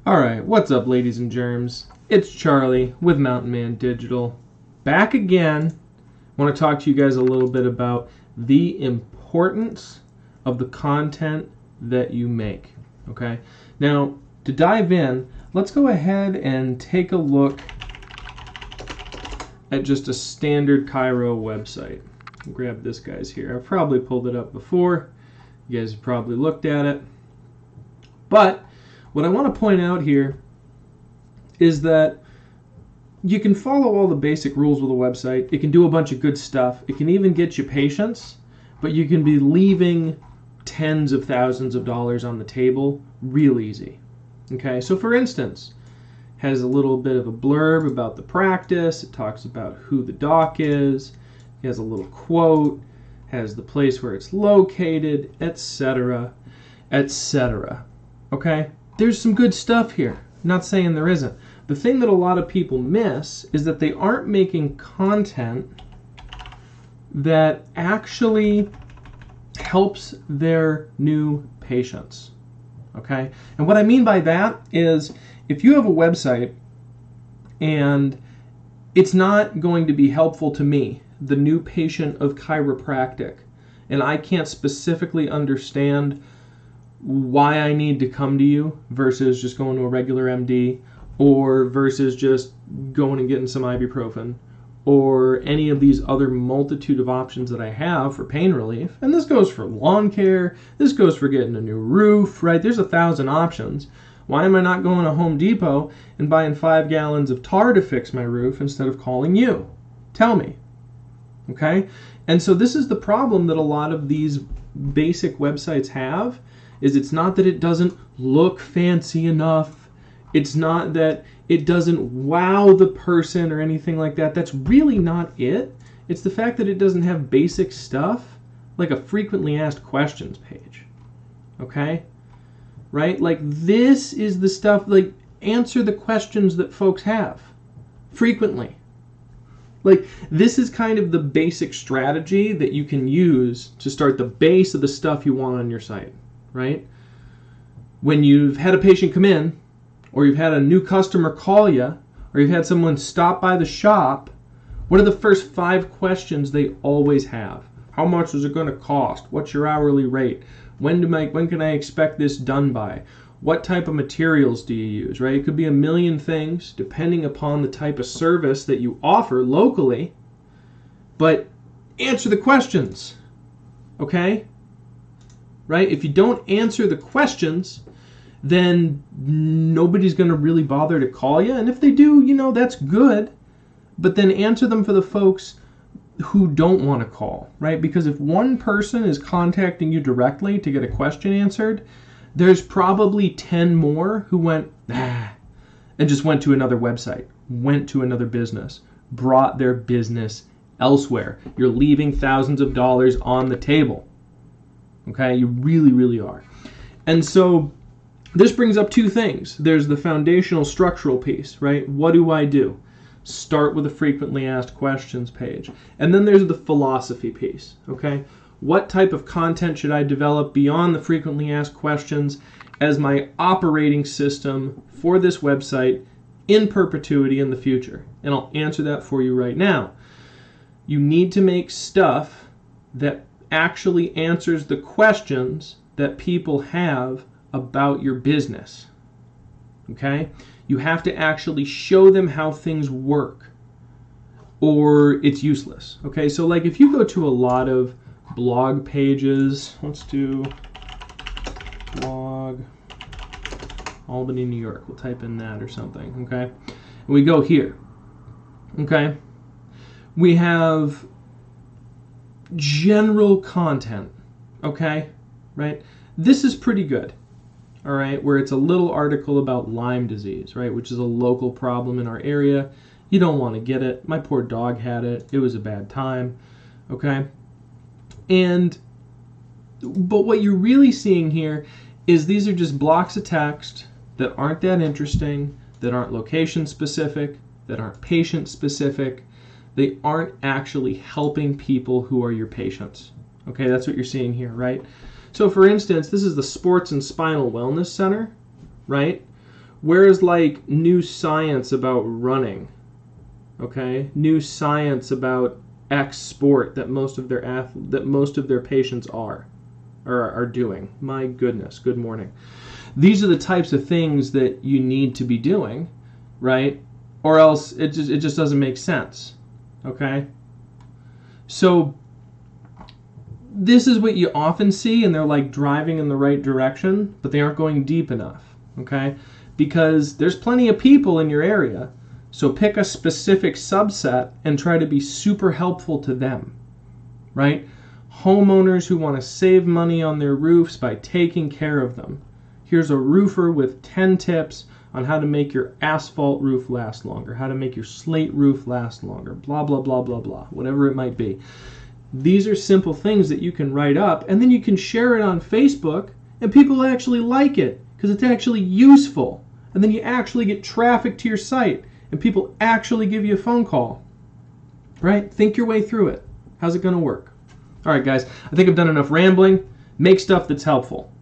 Alright, what's up ladies and germs? It's Charlie with Mountain Man Digital. Back again. I want to talk to you guys a little bit about the importance of the content that you make. Okay? Now, to dive in, let's go ahead and take a look at just a standard Chiro website. I'll grab this guy's here. I've probably pulled it up before. You guys have probably looked at it. But what I want to point out here is that you can follow all the basic rules with a website. It can do a bunch of good stuff. It can even get you patients, but you can be leaving tens of thousands of dollars on the table real easy. Okay, so for instance, has a little bit of a blurb about the practice. It talks about who the doc is. It has a little quote, has the place where it's located, etc., etc. Okay? There's some good stuff here. I'm not saying there isn't. The thing that a lot of people miss is that they aren't making content that actually helps their new patients. Okay? And what I mean by that is if you have a website and it's not going to be helpful to me, the new patient of chiropractic, and I can't specifically understand why I need to come to you versus just going to a regular MD or versus just going and getting some ibuprofen or any of these other multitude of options that I have for pain relief. And this goes for lawn care, this goes for getting a new roof, right? There's 1,000 options. Why am I not going to Home Depot and buying 5 gallons of tar to fix my roof instead of calling you? Tell me. Okay? And so this is the problem that a lot of these basic websites have. Is it's not that it doesn't look fancy enough. It's not that it doesn't wow the person or anything like that. That's really not it. It's the fact that it doesn't have basic stuff like a frequently asked questions page. Okay? Right? Like this is the stuff, like answer the questions that folks have frequently. Like this is kind of the basic strategy that you can use to start the base of the stuff you want on your site. Right? When you've had a patient come in, or you've had a new customer call you, or you've had someone stop by the shop, what are the first 5 questions they always have? How much is it going to cost? What's your hourly rate? When can I expect this done by? What type of materials do you use? Right? It could be a million things depending upon the type of service that you offer locally, but answer the questions. Okay? Right? If you don't answer the questions, then nobody's going to really bother to call you. And if they do, that's good. But then answer them for the folks who don't want to call, right? Because if one person is contacting you directly to get a question answered, there's probably 10 more who went, and just went to another website, went to another business, brought their business elsewhere. You're leaving thousands of dollars on the table. Okay, you really, really are. And so this brings up 2 things. There's the foundational structural piece, right? What do I do? Start with a frequently asked questions page. And then there's the philosophy piece, okay? What type of content should I develop beyond the frequently asked questions as my operating system for this website in perpetuity in the future? And I'll answer that for you right now. You need to make stuff that actually answers the questions that people have about your business. Okay? You have to actually show them how things work, or it's useless. Okay? So like if you go to a lot of blog pages, let's do blog Albany, New York. We'll type in that or something. Okay? And we go here. Okay? We have general content, okay, right? This is pretty good, all right, where it's a little article about Lyme disease, right, which is a local problem in our area. You don't want to get it. My poor dog had it. It was a bad time, okay? But what you're really seeing here is these are just blocks of text that aren't that interesting, that aren't location specific, that aren't patient specific. They aren't actually helping people who are your patients. Okay, that's what you're seeing here, right? So for instance, this is the Sports and Spinal Wellness Center, right? Where's like new science about running? Okay, new science about X sport that most of their patients are doing. My goodness, good morning. These are the types of things that you need to be doing, right? Or else it just doesn't make sense. Okay? So this is what you often see, and they're like driving in the right direction, but they aren't going deep enough. Okay? Because there's plenty of people in your area, so pick a specific subset and try to be super helpful to them, right? Homeowners who want to save money on their roofs by taking care of them. Here's a roofer with 10 tips on how to make your asphalt roof last longer, how to make your slate roof last longer, blah, blah, blah, blah, blah, whatever it might be. These are simple things that you can write up, and then you can share it on Facebook, and people actually like it because it's actually useful. And then you actually get traffic to your site, and people actually give you a phone call, right? Think your way through it. How's it going to work? All right, guys, I think I've done enough rambling. Make stuff that's helpful.